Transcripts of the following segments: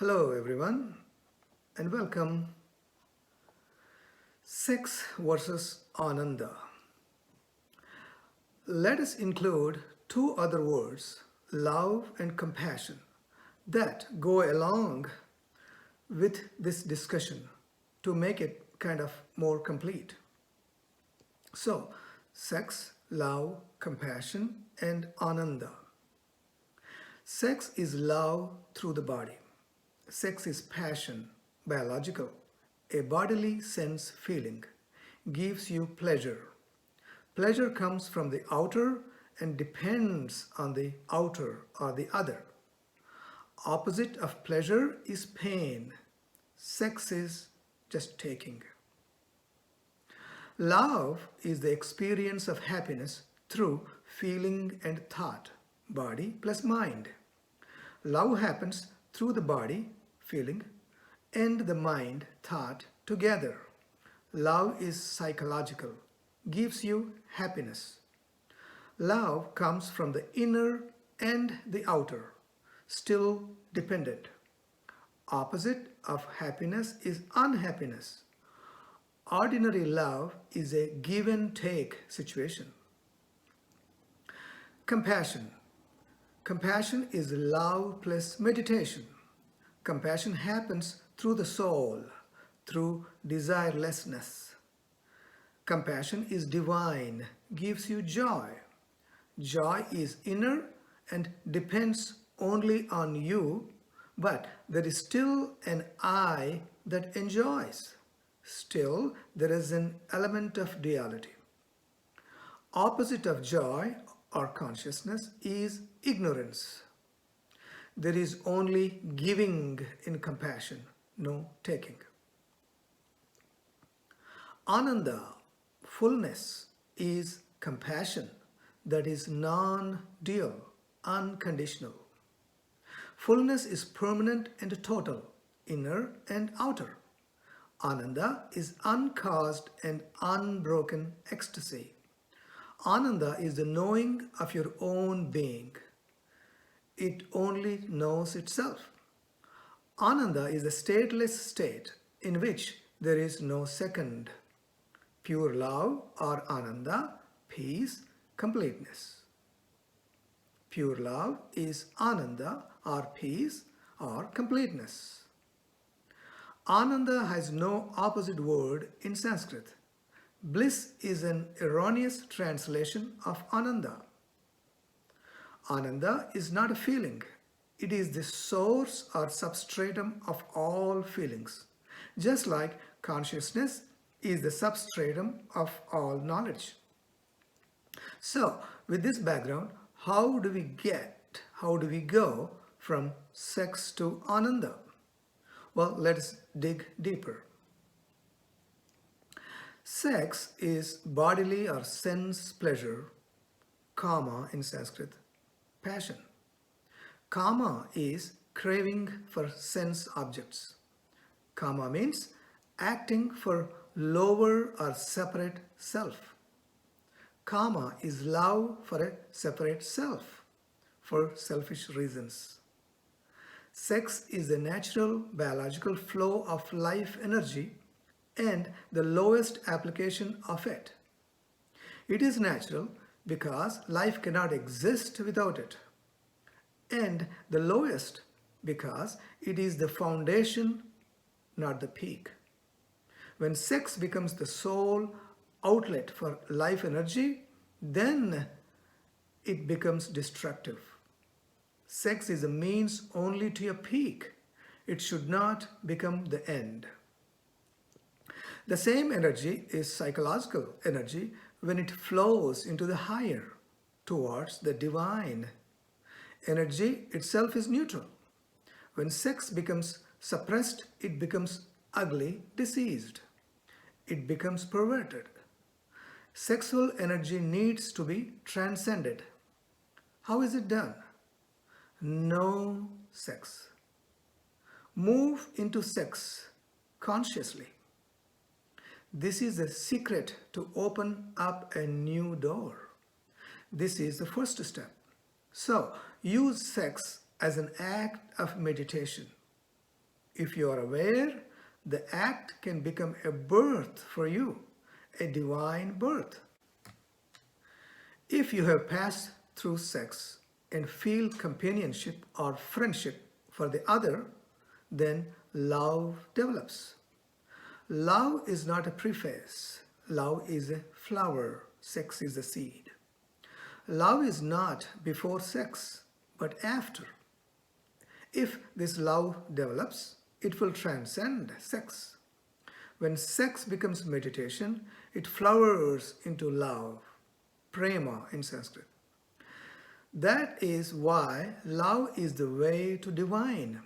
Hello everyone and welcome. Sex versus Ananda. Let us include two other words, love and compassion, that go along with this discussion to make it kind of more complete. So, sex, love, compassion, and Ananda. Sex is love through the body. Sex is passion, biological, a bodily sense feeling, gives you pleasure. Pleasure comes from the outer and depends on the outer or the other. Opposite of pleasure is pain. Sex is just taking. Love is the experience of happiness through feeling and thought, body plus mind. Love happens through the body, feeling, and the mind, thought together. Love is psychological, gives you happiness. Love comes from the inner and the outer, still dependent. Opposite of happiness is unhappiness. Ordinary love is a give and take situation. Compassion. Compassion is love plus meditation. Compassion happens through the soul, through desirelessness. Compassion is divine, gives you joy. Joy is inner and depends only on you, but there is still an I that enjoys. Still, there is an element of duality. Opposite of joy or consciousness is ignorance. There is only giving in compassion, no taking. Ananda, fullness, is compassion that is non-dual, unconditional. Fullness is permanent and total, inner and outer. Ananda is uncaused and unbroken ecstasy. Ananda is the knowing of your own being. It only knows itself. Ananda is a stateless state in which there is no second. Pure love or Ananda, peace, completeness. Pure love is Ananda or peace or completeness. Ananda has no opposite word in Sanskrit. Bliss is an erroneous translation of Ananda. Ananda is not a feeling. It is the source or substratum of all feelings. Just like consciousness is the substratum of all knowledge. So, with this background, how do we go from sex to Ananda? Well, let's dig deeper. Sex is bodily or sense pleasure, kama in Sanskrit, passion. Kama is craving for sense objects. Kama means acting for lower or separate self. Kama is love for a separate self, for selfish reasons. Sex is the natural biological flow of life energy and the lowest application of it. It is natural because life cannot exist without it. And the lowest because it is the foundation, not the peak. When sex becomes the sole outlet for life energy, then it becomes destructive. Sex is a means only to a peak. It should not become the end. The same energy is psychological energy when it flows into the higher, towards the divine. Energy itself is neutral. When sex becomes suppressed, it becomes ugly, diseased. It becomes perverted. Sexual energy needs to be transcended. How is it done? No sex. Move into sex consciously. This is the secret to open up a new door. This is the first step. So, use sex as an act of meditation. If you are aware, the act can become a birth for you, a divine birth. If you have passed through sex and feel companionship or friendship for the other, then love develops. Love is not a preface. Love is a flower. Sex is the seed. Love is not before sex, but after. If this love develops, it will transcend sex. When sex becomes meditation, it flowers into love, prema in Sanskrit. That is why love is the way to divine.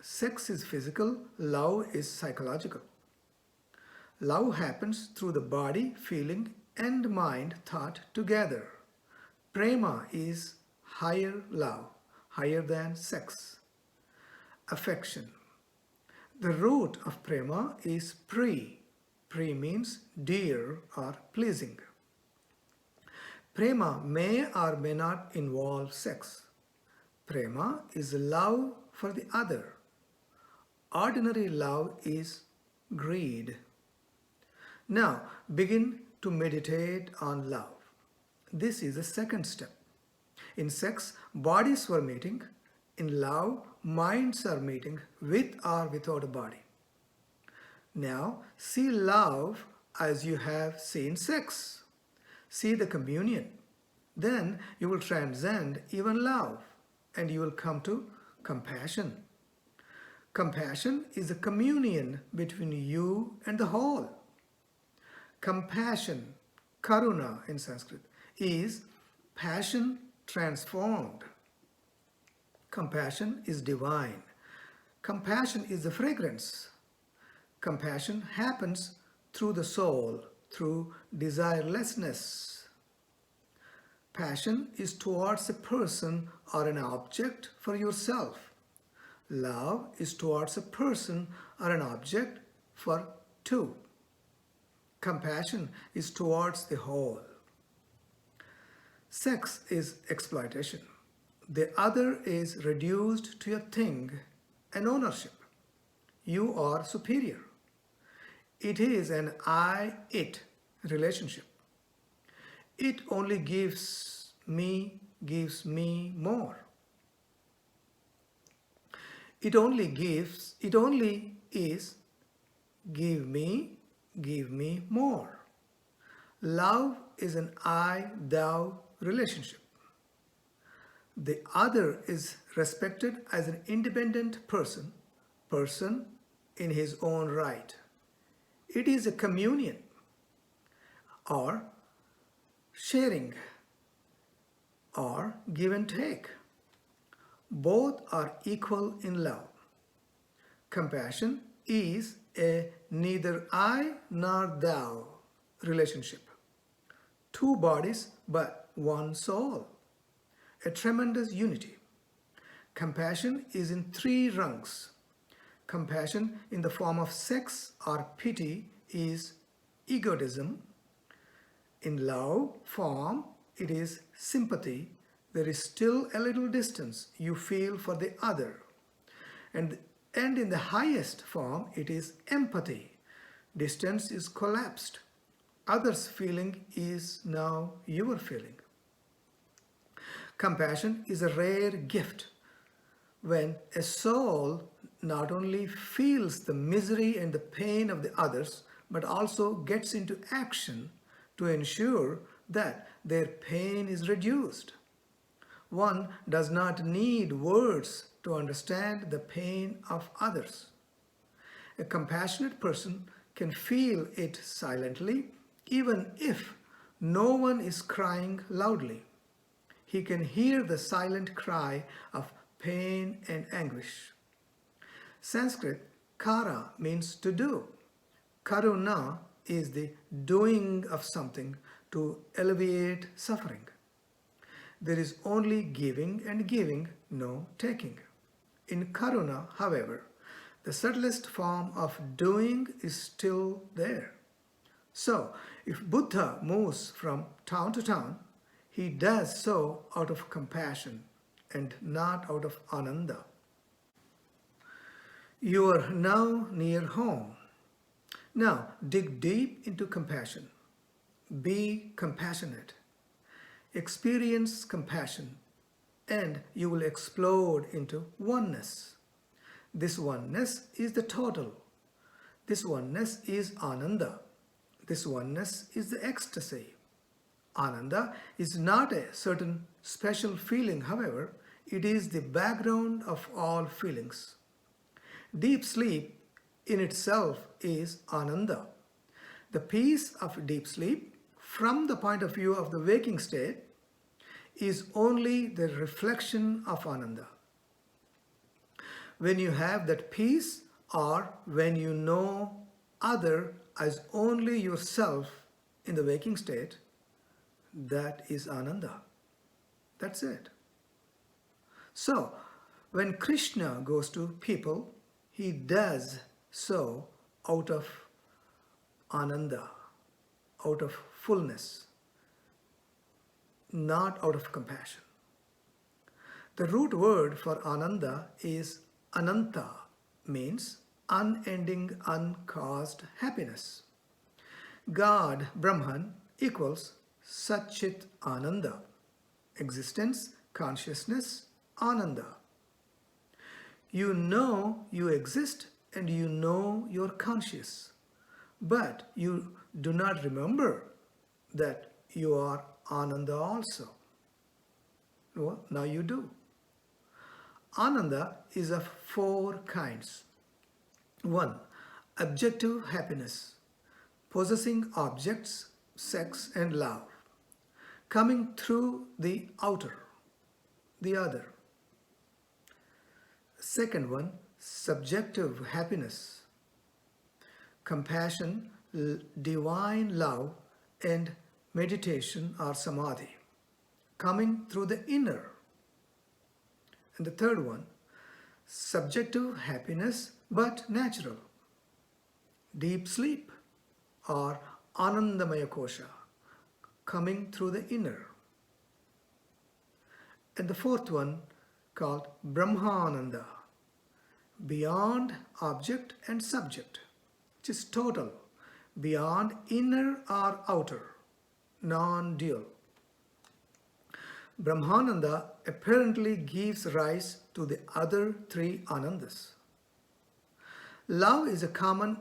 Sex is physical, love is psychological. Love happens through the body, feeling, and mind thought together. Prema is higher love, higher than sex. Affection. The root of prema is pri. Pri means dear or pleasing. Prema may or may not involve sex. Prema is love for the other. Ordinary love is greed. Now begin to meditate on love. This is the second step. In sex, bodies were meeting. In love, minds are meeting with or without a body. Now see love as you have seen sex. See the communion. Then you will transcend even love and you will come to compassion. Compassion is a communion between you and the whole. Compassion, karuna in Sanskrit, is passion transformed. Compassion is divine. Compassion is the fragrance. Compassion happens through the soul, through desirelessness. Passion is towards a person or an object for yourself. Love is towards a person or an object for two. Compassion is towards the whole. Sex is exploitation. The other is reduced to a thing, an ownership. You are superior. It is an I-it relationship. It only gives me more. It only is give me more. Love is an I-thou relationship. The other is respected as an independent person in his own right. It is a communion or sharing or give and take. Both are equal in love. Compassion is a neither I nor thou relationship. Two bodies but one soul. A tremendous unity. Compassion is in three rungs. Compassion in the form of sex or pity is egotism. In love form, it is sympathy. There is still a little distance you feel for the other. And in the highest form, it is empathy. Distance is collapsed. Others' feeling is now your feeling. Compassion is a rare gift. When a soul not only feels the misery and the pain of the others, but also gets into action to ensure that their pain is reduced. One does not need words to understand the pain of others. A compassionate person can feel it silently, even if no one is crying loudly. He can hear the silent cry of pain and anguish. Sanskrit, kara means to do. Karuna is the doing of something to alleviate suffering. There is only giving and giving, no taking. In karuna, however, the subtlest form of doing is still there. So, if Buddha moves from town to town, he does so out of compassion and not out of Ananda. You are now near home. Now dig deep into compassion. Be compassionate. Experience compassion and you will explode into oneness. This oneness is the total. This oneness is Ananda. This oneness is the ecstasy. Ananda is not a certain special feeling, however, it is the background of all feelings. Deep sleep in itself is Ananda. The peace of deep sleep, from the point of view of the waking state, is only the reflection of Ananda. When you have that peace, or when you know other as only yourself in the waking state, that is Ananda. That's it. So, when Krishna goes to people, he does so out of Ananda, out of fullness, not out of compassion. The root word for Ananda is Ananta, means unending, uncaused happiness. God, Brahman, equals Satchit Ananda, existence, consciousness, Ananda. You know you exist and you know you're conscious, but you do not remember that you are Ananda also. Well, now you do. Ananda is of four kinds. 1. Objective happiness, possessing objects, sex and love, coming through the outer, the other. Second one, subjective happiness, compassion, divine love and meditation or samadhi, coming through the inner. And the third one, subjective happiness but natural, deep sleep or Anandamaya Kosha, coming through the inner. And the fourth one called Brahmananda, beyond object and subject, which is total, beyond inner or outer, non-dual. Brahmananda apparently gives rise to the other three Anandas. Love is a common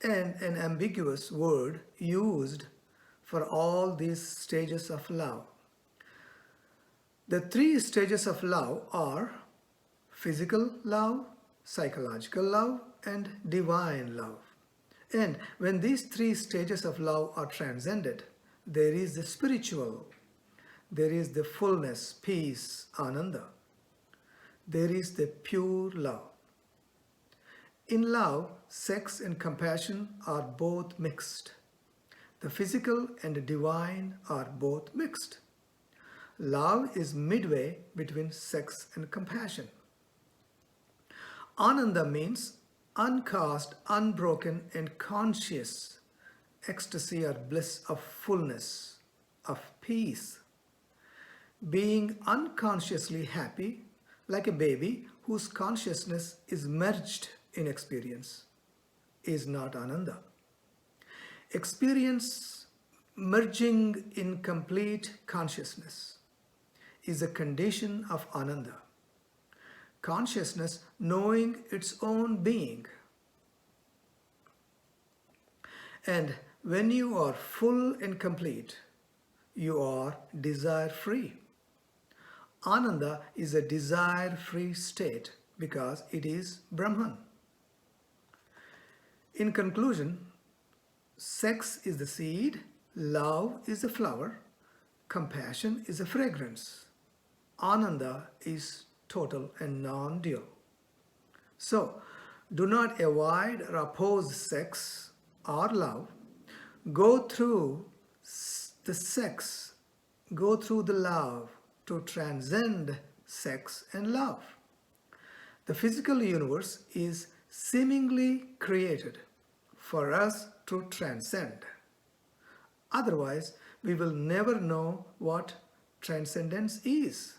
and an ambiguous word used for all these stages of love. The three stages of love are physical love, psychological love, and divine love. And when these three stages of love are transcended, there is the spiritual, there is the fullness, peace, Ananda. There is the pure love. In love, sex and compassion are both mixed. The physical and the divine are both mixed. Love is midway between sex and compassion. Ananda means uncaused, unbroken and conscious ecstasy or bliss of fullness, of peace. Being unconsciously happy, like a baby whose consciousness is merged in experience, is not Ananda. Experience merging in complete consciousness is a condition of Ananda. Consciousness knowing its own being. And when you are full and complete, you are desire-free. Ananda is a desire-free state because it is Brahman. In conclusion, sex is the seed, love is the flower, compassion is a fragrance. Ananda is total and non-dual. So, do not avoid or oppose sex or love. Go through the sex, go through the love to transcend sex and love. The physical universe is seemingly created for us to transcend. Otherwise, we will never know what transcendence is.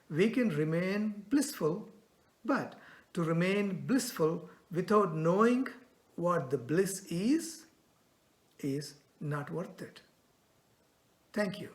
We can remain blissful, but To remain blissful without knowing what the bliss is not worth it. Thank you.